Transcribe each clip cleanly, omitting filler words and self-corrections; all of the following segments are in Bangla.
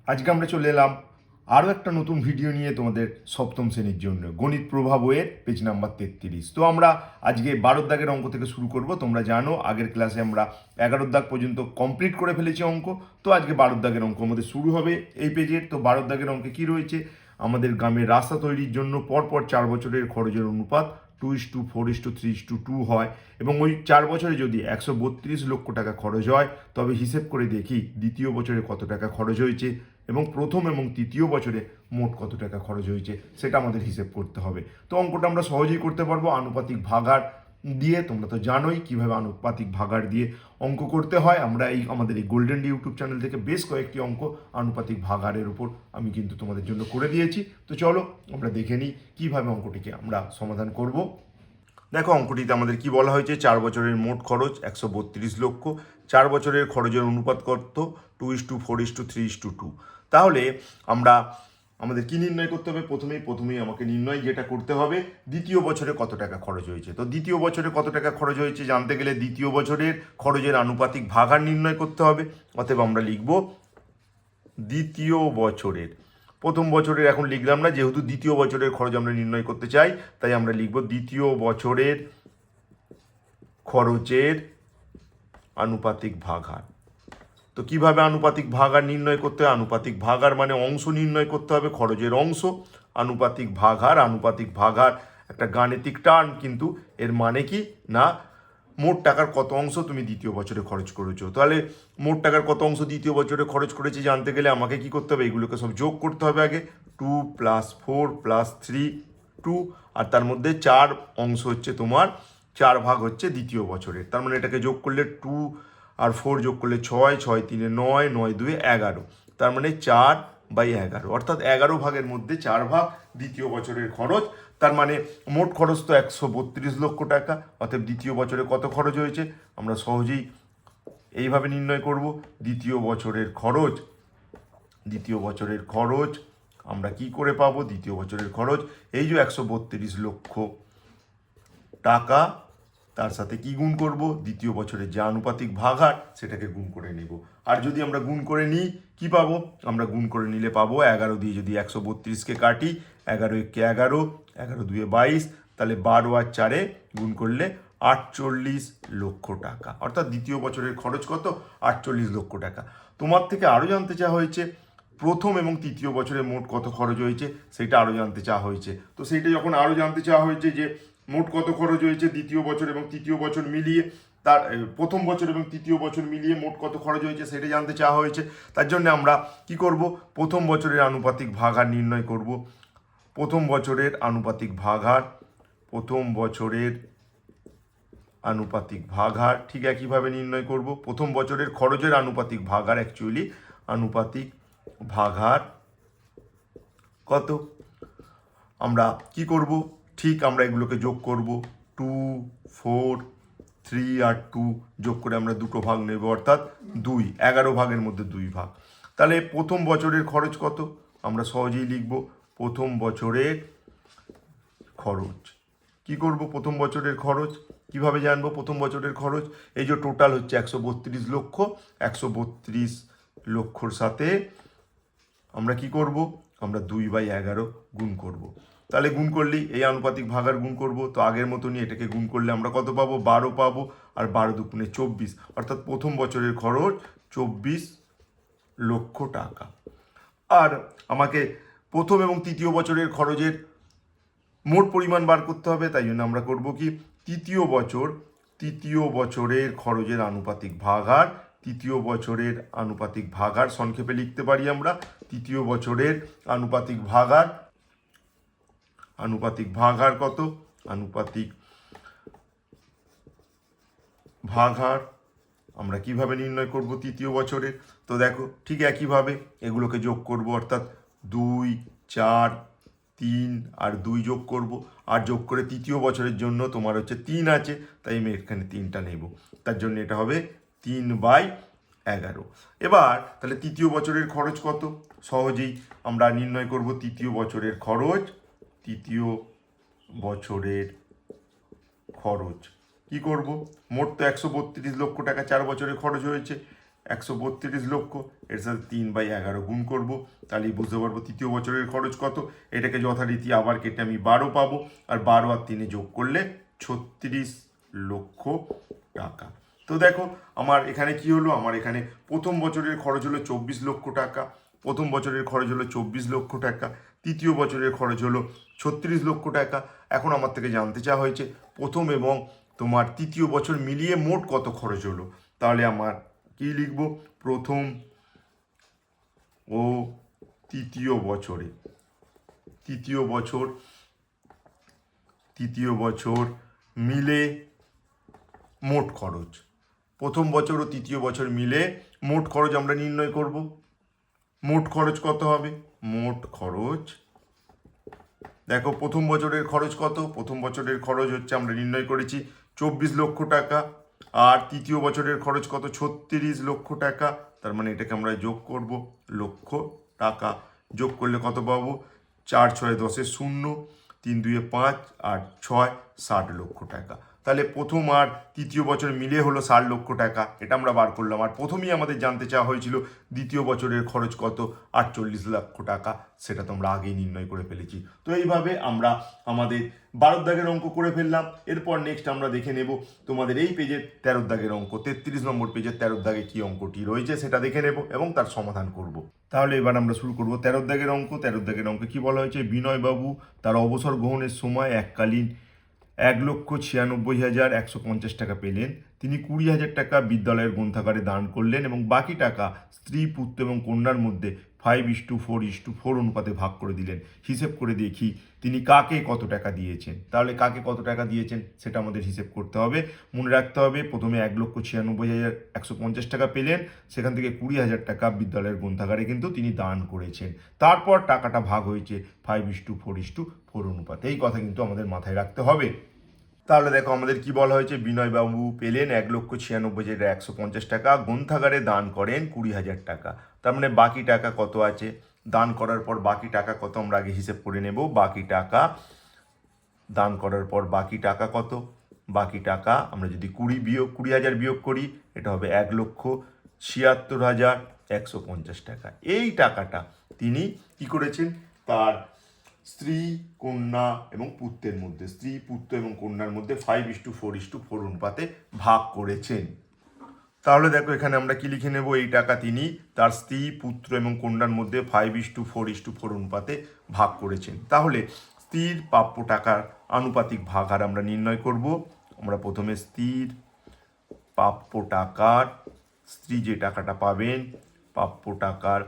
আজকে আমরা চলে এলাম আরও একটা নতুন ভিডিও নিয়ে তোমাদের সপ্তম শ্রেণীর জন্য গণিত প্রভা বইয়ের পেজ নাম্বার 33। তো আমরা আজকে 12 দাগের অঙ্ক থেকে শুরু করব। তোমরা জানো আগের ক্লাসে আমরা 11 দাগ পর্যন্ত কমপ্লিট করে ফেলেছি অঙ্ক। তো আজকে 12 দাগের অঙ্ক আমাদের শুরু হবে এই পেজের। তো 12 দাগের অঙ্কে কী রয়েছে? আমাদের গ্রামের রাস্তা তৈরির জন্য পরপর 4 বছরের খরচের অনুপাত 2:4:3:2 হয় এবং ওই 4 বছরে যদি 132 লক্ষ টাকা খরচ হয় তবে হিসেব করে দেখি দ্বিতীয় বছরে কত টাকা খরচ হয়েছে এবং প্রথম এবং তৃতীয় বছরে মোট কত টাকা খরচ হয়েছে সেটা আমাদের হিসেব করতে হবে। তো অঙ্কটা আমরা সহজেই করতে পারবো আনুপাতিক ভাগাড় দিয়ে। তোমরা তো জানোই কিভাবে আনুপাতিক ভাগাড় দিয়ে অঙ্ক করতে হয়। আমরা আমাদের এই গোল্ডেন ডি ইউটিউব চ্যানেল থেকে বেশ কয়েকটি অঙ্ক আনুপাতিক ভাগাড়ের উপর আমি কিন্তু তোমাদের জন্য করে দিয়েছি। তো চলো আমরা দেখে নিই কীভাবে অঙ্কটিকে আমরা সমাধান করব। দেখো অঙ্কটিতে আমাদের কি বলা হয়েছে, 4 বছরের মোট খরচ 132 লক্ষ, 4 বছরের খরচের অনুপাত কত 2:4:3:2। তাহলে আমাদের কি নির্ণয় করতে হবে? প্রথমেই আমাকে নির্ণয় যেটা করতে হবে দ্বিতীয় বছরে কত টাকা খরচ হয়েছে। তো দ্বিতীয় বছরে কত টাকা খরচ হয়েছে জানতে গেলে দ্বিতীয় বছরের খরচের আনুপাতিক ভাগাড় নির্ণয় করতে হবে। অতএব আমরা লিখব দ্বিতীয় বছরের, প্রথম বছরের এখন লিখলাম না, যেহেতু দ্বিতীয় বছরের খরচ আমরা নির্ণয় করতে চাই তাই আমরা লিখব দ্বিতীয় বছরের খরচের আনুপাতিক ভাগাড়। তো কিভাবে আনুপাতিক ভাগাড় নির্ণয় করতে হয়? আনুপাতিক ভাগাড় মানে অংশ নির্ণয় করতে হবে, খরচের অংশ। আনুপাতিক ভাগাড় একটা গাণিতিক টার্ম, কিন্তু এর মানে কি না মোট টাকার কত অংশ তুমি দ্বিতীয় বছরে খরচ করেছো। তাহলে মোট টাকার কত অংশ দ্বিতীয় বছরে খরচ করেছি জানতে গেলে আমাকে কি করতে হবে? এগুলোকে সব যোগ করতে হবে আগে। 2 + 4 + 3 2, আর তার মধ্যে 4 অংশ হচ্ছে তোমার, 4 ভাগ হচ্ছে দ্বিতীয় বছরের। তার মানে এটাকে যোগ করলে 2 আর 4 যোগ করলে 6, 6 × 3 = 9, 9 × 2 = 11। তার মানে 4/11, অর্থাৎ 11 ভাগের মধ্যে 4 ভাগ দ্বিতীয় বছরের খরচ। তার মানে মোট খরচ তো 132 লক্ষ টাকা। অতএব দ্বিতীয় বছরে কত খরচ হয়েছে আমরা সহজেই এইভাবে নির্ণয় করব। দ্বিতীয় বছরের খরচ আমরা কি করে পাবো? দ্বিতীয় বছরের খরচ এই যে 132 লক্ষ টাকা, তার সাথে কি গুণ করব? দ্বিতীয় বছরের যে আনুপাতিক ভাগাড় সেটাকে গুণ করে নেব। আর যদি আমরা গুণ করে নিই কি পাবো? আমরা গুণ করে নিলে পাবো 11 দিয়ে যদি 132কে কাটি, 11 × 1 = 11, 11 × 2 = 22, তাহলে 12 আর 4 গুণ করলে 48 লক্ষ টাকা। অর্থাৎ দ্বিতীয় বছরের খরচ কত? 48 লক্ষ টাকা। তোমার থেকে আরও জানতে চাওয়া হয়েছে প্রথম এবং তৃতীয় বছরে মোট কত খরচ হয়েছে, সেটা আরও জানতে চাওয়া হয়েছে। তো সেইটা যখন আরও জানতে চাওয়া হয়েছে যে মোট কত খরচ হয়েছে দ্বিতীয় বছর এবং তৃতীয় বছর মিলিয়ে, তার প্রথম বছর এবং তৃতীয় বছর মিলিয়ে মোট কত খরচ হয়েছে সেটা জানতে চাওয়া হয়েছে। তার জন্য আমরা কি করব? প্রথম বছরের আনুপাতিক ভাগাড় নির্ণয় করব। প্রথম বছরের আনুপাতিক ভাগাড় ঠিক একইভাবে নির্ণয় করব। প্রথম বছরের খরচের আনুপাতিক ভাগাড়, আনুপাতিক ভাগাড় কত? আমরা কি করব? ঠিক আমরা এগুলোকে যোগ করব। 2, 4, 3 আর 2 যোগ করে আমরা দুটো ভাগ নেব, অর্থাৎ 2, 11 ভাগের মধ্যে 2 ভাগ। তাহলে প্রথম বছরের খরচ কত আমরা সহজেই লিখব। প্রথম বছরের খরচ কি করব? প্রথম বছরের খরচ কিভাবে জানবো? প্রথম বছরের খরচ এই যে টোটাল হচ্ছে 132 লক্ষ, 132 লক্ষর সাথে আমরা কি করব? আমরা 2/11 গুণ করব। তাহলে গুণ করলেই এই আনুপাতিক ভাগাড় গুণ করব। তো আগের মতনই এটাকে গুণ করলে আমরা কত পাবো? 12 পাবো, আর 12 দুগুণে 24, অর্থাৎ প্রথম বছরের খরচ 24 লক্ষ টাকা। আর আমাকে প্রথম এবং তৃতীয় বছরের খরচের মোট পরিমাণ বার করতে হবে। তাই জন্য আমরা করব কি? তৃতীয় বছরের খরচের আনুপাতিক ভাগাড় সংক্ষেপে লিখতে পারি আমরা। তৃতীয় বছরের আনুপাতিক ভাগাড় কত? আনুপাতিক ভাগাড় আমরা কিভাবে নির্ণয় করব তৃতীয় বছরের? তো দেখো ঠিক একইভাবে এগুলোকে যোগ করব, অর্থাৎ 2, 4, 3 আর 2 যোগ করব। আর যোগ করে তৃতীয় বছরের জন্য তোমার হচ্ছে 3 আছে, তাই আমি এখানে 3টা নেব। তার জন্য এটা হবে 3/11। এবার তাহলে তৃতীয় বছরের খরচ কত সহজেই আমরা নির্ণয় করব। তৃতীয় বছরের খরচ কি করব? মোট তো 132 লক্ষ টাকা 4 বছরে খরচ হয়েছে। 132 লক্ষ, এর সাথে 3/11 গুণ করব, তাহলেই বুঝতে পারবো তৃতীয় বছরের খরচ কত। এটাকে যথারীতি আবার কেটে আমি 12 পাবো, আর 12 আর 3 যোগ করলে 36 লক্ষ টাকা। তো দেখো আমার এখানে কি হলো, আমার এখানে প্রথম বছরের খরচ হলো 24 লক্ষ টাকা, প্রথম বছরের খরচ হলো 24 লক্ষ টাকা, তৃতীয় বছরের খরচ হলো 36 লক্ষ টাকা। এখন আমার থেকে জানতে চাওয়া হয়েছে প্রথম এবং তোমার তৃতীয় বছর মিলিয়ে মোট কত খরচ হলো। তাহলে আমার কি লিখব, প্রথম ও তৃতীয় বছরে, তৃতীয় বছর মিলে মোট খরচ, প্রথম বছর ও তৃতীয় বছর মিলে মোট খরচ আমরা নির্ণয় করব। মোট খরচ কত হবে, মোট খরচ দেখো প্রথম বছরের খরচ কত, প্রথম বছরের খরচ হচ্ছে আমরা নির্ণয় করেছি 24 লক্ষ টাকা, আর তৃতীয় বছরের খরচ কত, 36 লক্ষ টাকা। তার মানে এটাকে আমরা যোগ করব, লক্ষ টাকা যোগ করলে কত পাবো, 4 6 10 0, 3 2 5 আর 6 60 লক্ষ টাকা। তাহলে প্রথম আর তৃতীয় বছর মিলে হলো 60 লক্ষ টাকা, এটা আমরা বার করলাম। আর প্রথমেই আমাদের জানতে চাওয়া হয়েছিল দ্বিতীয় বছরের খরচ কত, 48 লক্ষ টাকা, সেটা তো আমরা আগেই নির্ণয় করে ফেলেছি। তো এইভাবে আমরা আমাদের 12 দাগের অঙ্ক করে ফেললাম। এরপর নেক্সট আমরা দেখে নেব তোমাদের এই পেজের 13 দাগের অঙ্ক, 33 নম্বর পেজের 13 দাগে কি অঙ্কটি রয়েছে সেটা দেখে নেব এবং তার সমাধান করব। তাহলে এবার আমরা শুরু করব 13 দাগের অঙ্ক। 13 দাগের অঙ্কে কি বলা হয়েছে, বিনয়বাবু তার অবসর গ্রহণের সময় এককালীন 1,96,150 টাকা পেলেন। তিনি 20,000 টাকা বিদ্যালয়ের গ্রন্থাগারে দান করলেন এবং বাকি টাকা স্ত্রী, পুত্র এবং কন্যার মধ্যে 5:4:4 অনুপাতে ভাগ করে দিলেন। হিসেব করে দেখি তিনি কাকে কত টাকা দিয়েছেন। তাহলে কাকে কত টাকা দিয়েছেন সেটা আমাদের হিসেব করতে হবে। মনে রাখতে হবে প্রথমে 1,96,150 টাকা পেলেন, সেখান থেকে 20,000 টাকা বিদ্যালয়ের গ্রন্থাগারে কিন্তু তিনি দান করেছেন। তারপর টাকাটা ভাগ হয়েছে 5:4:4 অনুপাতে। এই কথা কিন্তু আমাদের মাথায় রাখতে হবে। তাহলে দেখো আমাদের কি বলা হয়েছে, বিনয়বাবু পেলেন 1,96,150 টাকা, গ্রন্থাগারে দান করেন 20,000 টাকা। তার মানে বাকি টাকা কত আছে, দান করার পর বাকি টাকা কত আমরা আগে হিসেব করে নেব। বাকি টাকা দান করার পর বাকি টাকা কত, বাকি টাকা আমরা যদি 20,000 বিয়োগ করি, এটা হবে 1,76,150 টাকা। এই টাকাটা তিনি কি করেছেন, তার স্ত্রী, কন্যা এবং পুত্রের মধ্যে, স্ত্রী, পুত্র এবং কন্যার মধ্যে 5:4:4 অনুপাতে ভাগ করেছেন। তাহলে দেখো এখানে আমরা কি লিখে নেব, এই টাকা তিনি তার স্ত্রী, পুত্র এবং কন্যার মধ্যে 5:4:4 অনুপাতে ভাগ করেছেন। তাহলে স্ত্রীর প্রাপ্য টাকার আনুপাতিক ভাগহার আমরা নির্ণয় করব। আমরা প্রথমে স্ত্রীর প্রাপ্য টাকার, স্ত্রী যে টাকাটা পাবেন, প্রাপ্য টাকার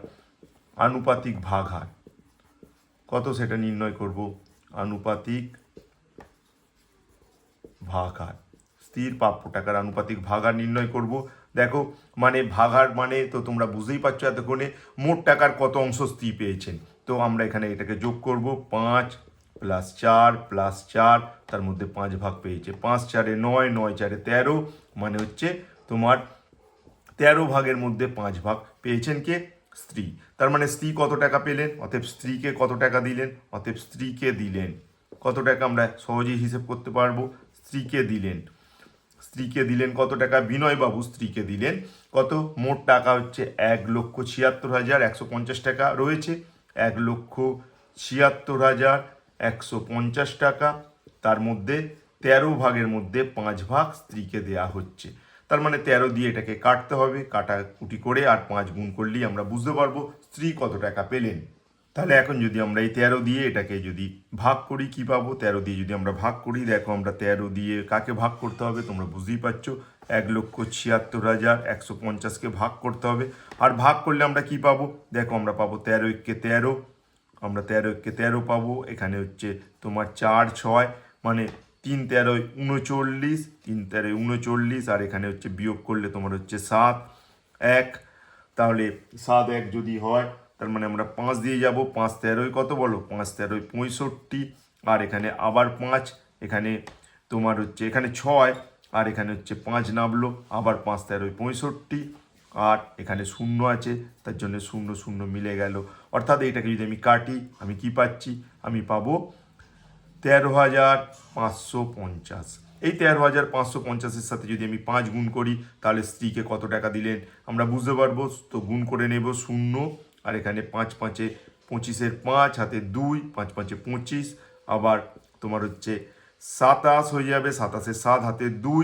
আনুপাতিক ভাগহার কত সেটা নির্ণয় করব। আনুপাতিক ভাগহার, স্ত্রীর প্রাপ্য টাকার আনুপাতিক ভাগহার নির্ণয় করব। দেখো মানে ভাগহার মানে তো তোমরা বুঝতেই পারছো এতক্ষণে মোট টাকার কত অংশ স্ত্রী পেয়েছেন। তো আমরা এখানে এটাকে যোগ করব, 5 + 4 + 4, তার মধ্যে 5 ভাগ পেয়েছে, 5 4 9, 9 4 13, মানে হচ্ছে তোমার 13 ভাগের মধ্যে 5 ভাগ পেয়েছেন কে, স্ত্রী। তার মানে স্ত্রী কত টাকা পেলেন, অতএব স্ত্রীকে কত টাকা দিলেন, অতএব স্ত্রীকে দিলেন কত টাকা, আমরা সহজেই হিসেব করতে পারবো। স্ত্রীকে দিলেন কত টাকা, বিনয়বাবু স্ত্রীকে দিলেন কত, মোট টাকা হচ্ছে 1,76,150 টাকা রয়েছে, 1,76,150 টাকা। তার মধ্যে 13 ভাগের মধ্যে 5 ভাগ স্ত্রীকে দেয়া হচ্ছে। তার মানে 13 দিয়ে এটাকে কাটতে হবে, কাটাকুটি করে আর 5 গুণ করলেই আমরা বুঝতে পারবো স্ত্রী কত টাকা পেলেন। তাহলে এখন যদি আমরা এই 13 দিয়ে এটাকে যদি ভাগ করি কি পাবো, 13 দিয়ে যদি আমরা ভাগ করি, দেখো আমরা 13 দিয়ে কাকে ভাগ করতে হবে তোমরা বুঝতেই পারছো, 1,76,150কে ভাগ করতে হবে। আর ভাগ করলে আমরা কি পাবো, দেখো আমরা পাবো 13 × 13, আমরা 13 × 13 পাবো। এখানে হচ্ছে তোমার 4 6, মানে 3 13 39, 3 13 39, আর এখানে হচ্ছে বিয়োগ করলে তোমার হচ্ছে 7 1। তাহলে 7 1 যদি হয় তার মানে আমরা 5 দিয়ে যাব, 5 13 কত বলো, 5 13 65, আর এখানে আবার 5, এখানে তোমার হচ্ছে এখানে 6, আর এখানে হচ্ছে 5 নামলো, আবার 5 13 65, আর এখানে 0 আছে, তার জন্য 0 0 মিলে গেল। অর্থাৎ এইটাকে যদি আমি কাটি আমি কি পাচ্ছি, আমি পাবো 13,550। এই 13,550-এর সাথে যদি আমি 5 গুণ করি তাহলে স্ত্রীকে কত টাকা দিলেন আমরা বুঝতে পারবো। তো গুণ করে নেব 0, আর এখানে 5 5-এ 25-এর 5 হাতে 2, 5 5-এ 25, আবার তোমার হচ্ছে 27 হয়ে যাবে, 27-এর 7 হাতে 2,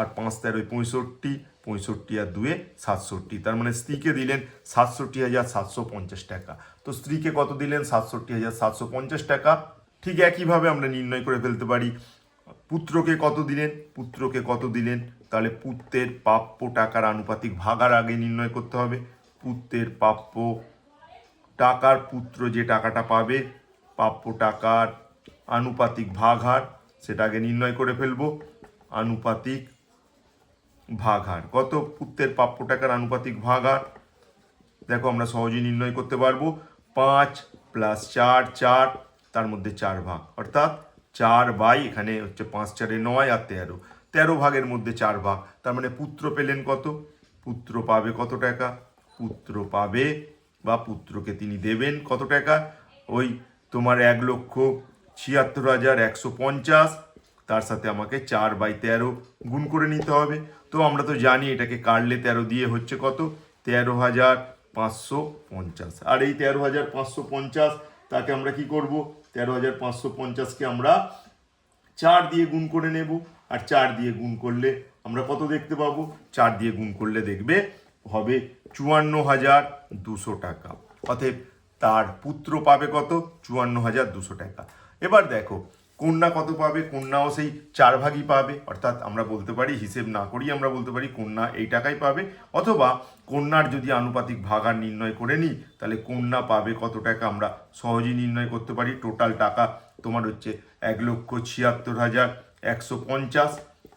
আর 5 13 65, 65 আর 2-এ 67। তার মানে স্ত্রীকে দিলেন 67,750 টাকা। তো স্ত্রীকে কত দিলেন 67,750 টাকা। ঠিক একইভাবে আমরা নির্ণয় করে ফেলতে পারি পুত্রকে কত দিলেন। পুত্রকে কত দিলেন তাহলে পুত্রের প্রাপ্য টাকার আনুপাতিক ভাগার আগে নির্ণয় করতে হবে। পুত্রের প্রাপ্য টাকার পুত্র যে টাকাটা পাবে প্রাপ্য টাকার আনুপাতিক ভাগ হার সেটা আগে নির্ণয় করে ফেলবো। আনুপাতিক ভাগ হার কত, পুত্রের প্রাপ্য টাকার আনুপাতিক ভাগ হার দেখো আমরা সহজেই নির্ণয় করতে পারবো। 5 + 4 4, তার মধ্যে 4 ভাগ, অর্থাৎ 4 বাই এখানে হচ্ছে 5 4-এ 9 আর 13, 13 ভাগের মধ্যে 4 ভাগ। তার মানে পুত্র পেলেন কত, পুত্র পাবে কত টাকা, পুত্র পাবে বা পুত্রকে তিনি দেবেন কত টাকা, ওই তোমার 1,76,150, তার সাথে আমাকে 4/13 গুণ করে নিতে হবে। তো আমরা তো জানি এটাকে কাটলে 13 দিয়ে হচ্ছে কত, 13,550। আর এই 13,550 তাকে আমরা কি করব, 13,550-কে আমরা 4 দিয়ে গুণ করে নেব। আর 4 দিয়ে গুণ করলে আমরা কত দেখতে পাবো, 4 দিয়ে গুণ করলে দেখবে হবে 54,200 টাকা। অতএব তার পুত্র পাবে কত, 54,200 টাকা। এবার দেখো কন্যা কত পাবে, কন্যাও সেই 4 ভাগই পাবে, অর্থাৎ আমরা বলতে পারি হিসেব না করেই আমরা বলতে পারি কন্যা এই টাকাই পাবে। অথবা কন্যার যদি আনুপাতিক ভাগার নির্ণয় করে নিই তাহলে কন্যা পাবে কত টাকা আমরা সহজেই নির্ণয় করতে পারি। টোটাল টাকা তোমার হচ্ছে 1,76,150।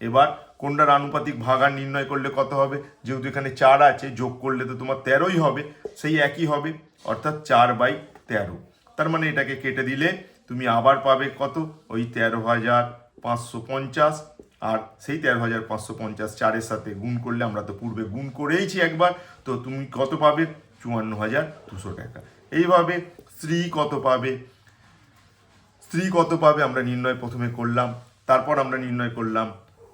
এবার কন্যার আনুপাতিক ভাগার নির্ণয় করলে কত হবে, যেহেতু এখানে 4 আছে যোগ করলে তো তোমার 13ই হবে, সেই একই হবে, অর্থাৎ 4/13। তার মানে এটাকে কেটে দিলে তুমি আবার পাবে কত, ওই 13,550। আর সেই 13,550 4-এর সাথে গুণ করলে, আমরা তো পূর্বে গুণ করেইছি একবার, তো তুমি কত পাবে, 54,200 টাকা। এইভাবে স্ত্রী কত পাবে, স্ত্রী কত পাবে আমরা নির্ণয় প্রথমে করলাম, তারপর আমরা নির্ণয় করলাম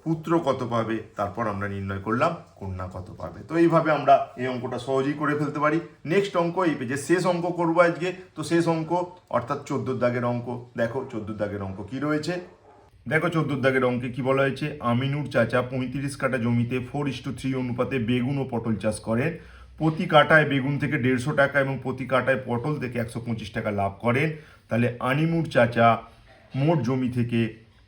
পুত্র কত পাবে, তারপর আমরা নির্ণয় করলাম কন্যা কত পাবে। তো এইভাবে আমরা এই অঙ্কটা সহজেই করে ফেলতে পারি। নেক্সট অঙ্ক, এই পেজে শেষ অঙ্ক করবো আজকে। তো শেষ অঙ্ক অর্থাৎ 14 দাগের অঙ্ক। দেখো 14 দাগের অঙ্ক কি রয়েছে, দেখো 14 দাগের অঙ্কে কি বলা হয়েছে, আমিনুর চাচা 35 কাঠা জমিতে 4:3 অনুপাতে বেগুন ও পটল চাষ করেন। প্রতি কাঠায় বেগুন থেকে 150 টাকা এবং প্রতি কাঠায় পটল থেকে 125 টাকা লাভ করেন। তাহলে আনিমুর চাচা মোট জমি থেকে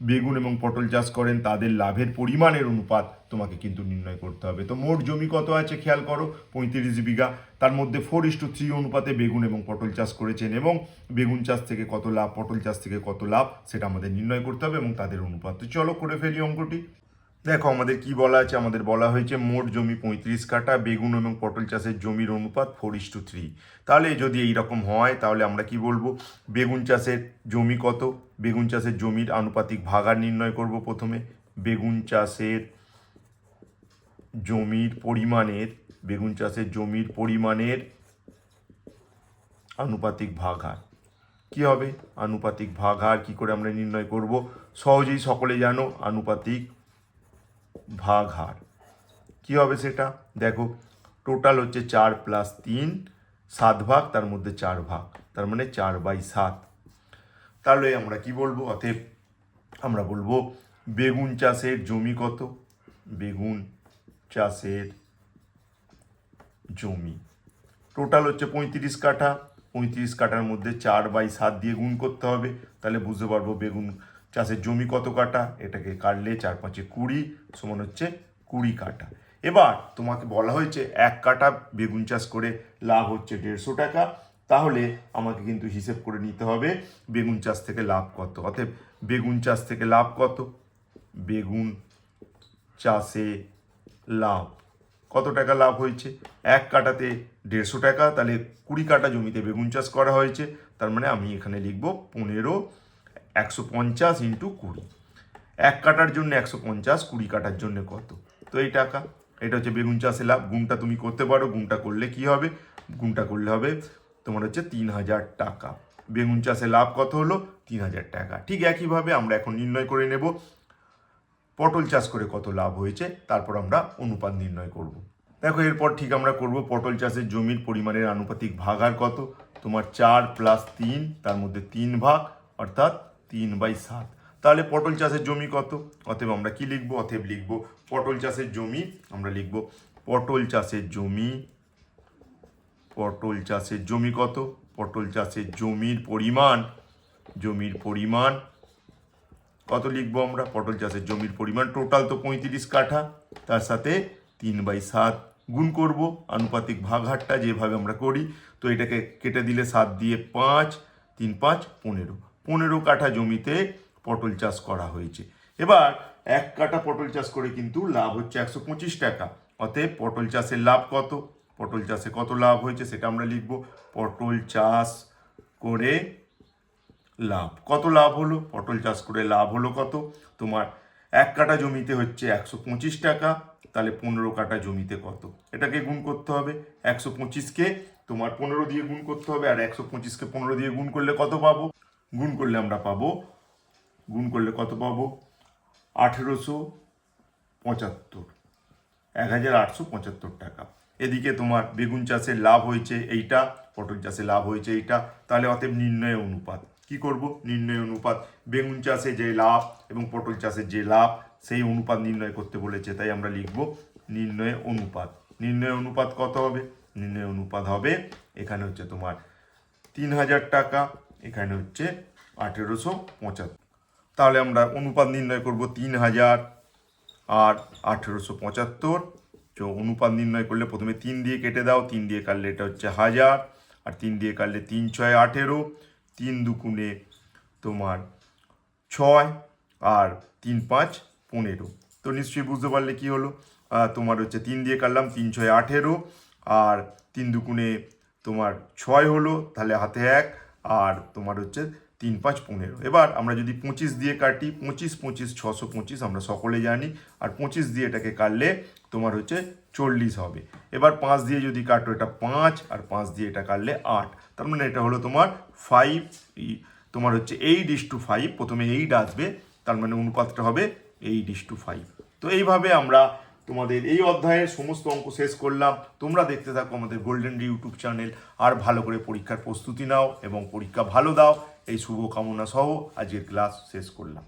বেগুন এবং পটল চাষ করেন, তাদের লাভের পরিমাণের অনুপাত তোমাকে কিন্তু নির্ণয় করতে হবে। তো মোট জমি কত আছে খেয়াল করো, 35 বিঘা, তার মধ্যে 4:3 অনুপাতে বেগুন এবং পটল চাষ করেছেন, এবং বেগুন চাষ থেকে কত লাভ, পটল চাষ থেকে কত লাভ সেটা আমাদের নির্ণয় করতে হবে এবং তাদের অনুপাত। তো চলো করে ফেলি অঙ্কটি। দেখো আমাদের কি বলা আছে, আমাদের বলা হয়েছে মোট জমি 35 কাঠা, বেগুন এবং পটল চাষের জমির অনুপাত 4:3। তাহলে যদি এই রকম হয় তাহলে আমরা কি বলবো, বেগুন চাষের জমি কত, বেগুন চাষের জমির আনুপাতিক ভাগার নির্ণয় করব প্রথমে। বেগুন চাষের জমির পরিমাণের, বেগুন চাষের জমির পরিমাণের আনুপাতিক ভাগ হার কী হবে, আনুপাতিক ভাগ হার কী করে আমরা নির্ণয় করব, সহজেই সকলে জানো আনুপাতিক ভাগ হার কী হবে সেটা। দেখো টোটাল হচ্ছে 4 + 3 7 ভাগ, তার মধ্যে 4 ভাগ, তার মানে 4/7। তাহলে আমরা কি বলবো, অতএব আমরা বলবো বেগুন চাষের জমি কত, বেগুন চাষের জমি টোটাল হচ্ছে 35 কাঠা, 35 কাঠার মধ্যে 4/7 দিয়ে গুণ করতে হবে, তাহলে বুঝতে পারবো বেগুন চাষের জমি কত কাঠা। এটাকে কাটলে 4 × 5 = 20 সমান হচ্ছে 20 কাঠা। এবার তোমাকে বলা হয়েছে 1 কাঠা বেগুন চাষ করে লাভ হচ্ছে 150 টাকা, তাহলে আমাকে কিন্তু হিসেব করে নিতে হবে বেগুন চাষ থেকে লাভ কত। অতএব বেগুন চাষ থেকে লাভ কত, বেগুন চাষে লাভ কত টাকা লাভ হয়েছে, 1 কাঠাতে 150 টাকা, তাহলে 20 কাঠা জমিতে বেগুন চাষ করা হয়েছে, তার মানে আমি এখানে লিখব 15 150 × 20। 1 কাঠার জন্য 150, 20 কাঠার জন্য কত, তো এই টাকা। এটা হচ্ছে বেগুন চাষে লাভ। গুণটা তুমি করতে পারো, গুণটা করলে কি হবে, গুণটা করলে হবে তোমার হচ্ছে 3000 টাকা। বেগুন চাষে লাভ কত হলো, 3000 টাকা। ঠিক একইভাবে আমরা এখন নির্ণয় করে নেব পটল চাষ করে কত লাভ হয়েছে, তারপর আমরা অনুপাত নির্ণয় করব। দেখো এরপর ঠিক আমরা করব পটল চাষের জমির পরিমাণের আনুপাতিক ভাগাহার কত, তোমার 4 + 3, তার মধ্যে 3 ভাগ, অর্থাৎ 3/7। তাহলে পটল চাষের জমি কত, অতএব আমরা কি লিখব, অতএব লিখব পটল চাষের জমি, আমরা লিখব পটল চাষের জমি, পটল চাষের জমি কত, পটল চাষের জমির পরিমাণ কত লিখবো আমরা, পটল চাষের জমির পরিমাণ টোটাল তো 35 কাঠা, তার সাথে 3/7 গুণ করব আনুপাতিক ভাগহারটা যেভাবে আমরা করি। তো এটাকে কেটে দিলে 7 দিয়ে 5, 3 5 15, 15 কাঠা জমিতে পটল চাষ করা হয়েছে। এবার 1 কাঠা পটল চাষ করে কিন্তু লাভ হচ্ছে 125 টাকা। অতএব পটল চাষের লাভ কত, পটল চাষে কত লাভ হয়েছে সেটা আমরা লিখব, পটল চাষ করে লাভ, কত লাভ হলো, পটল চাষ করে লাভ হলো কত, তোমার 1 কাঠা জমিতে হচ্ছে 125 টাকা, তাহলে 15 কাঠা জমিতে কত, এটাকে গুণ করতে হবে। 125কে তোমার 15 দিয়ে গুণ করতে হবে, আর 125কে 15 দিয়ে গুণ করলে কত পাবো, গুণ করলে কত পাবো 1875, 1875 টাকা। এদিকে তোমার বেগুন চাষের লাভ হয়েছে এইটা, পটল চাষে লাভ হয়েছে এইটা, তাহলে অতএব নির্ণয় অনুপাত কি করব, নির্ণয় অনুপাত বেগুন চাষে যে লাভ এবং পটল চাষের যে লাভ সেই অনুপাত নির্ণয় করতে বলেছে, তাই আমরা লিখব নির্ণয় অনুপাত। নির্ণয় অনুপাত কত হবে, নির্ণয় অনুপাত হবে এখানে হচ্ছে তোমার 3000 টাকা, এখানে হচ্ছে 1875। তাহলে আমরা অনুপাত নির্ণয় করব 3000 আর 1875। তো অনুপাত নির্ণয় করলে প্রথমে 3 দিয়ে কেটে দাও, 3 দিয়ে কাটলে এটা হচ্ছে 1000, আর 3 দিয়ে কাটলে 3 × 6 = 18, 3 2 তোমার 6, আর 3 5 15। তো নিশ্চয়ই বুঝতে পারলে কি হলো, তোমার হচ্ছে 3 দিয়ে কাটলাম, 3 × 6 = 18, আর 3 2 তোমার 6 হলো, তাহলে হাতে 1, আর তোমার হচ্ছে 3 5 15। এবার আমরা যদি 25 দিয়ে কাটি, 25 25 625 আমরা সকলে জানি, আর 25 দিয়ে এটাকে কাটলে তোমার হচ্ছে 40 হবে। এবার 5 দিয়ে যদি কাটো এটা 5, আর 5 দিয়ে এটা কাটলে 8, তার মানে এটা হলো তোমার 5, তোমার হচ্ছে 8:5, প্রথমে 8 আসবে, তার মানে অনুপাতটা হবে 8:5। তো এইভাবে আমরা তোমাদের এই অধ্যায়ের সমস্ত অঙ্ক শেষ করলাম। তোমরা দেখতে থাকো আমাদের গোল্ডেন ডে ইউটিউব চ্যানেল, আর ভালো করে পরীক্ষার প্রস্তুতি নাও এবং পরীক্ষা ভালো দাও, এই শুভকামনা সহ আজকের ক্লাস শেষ করলাম।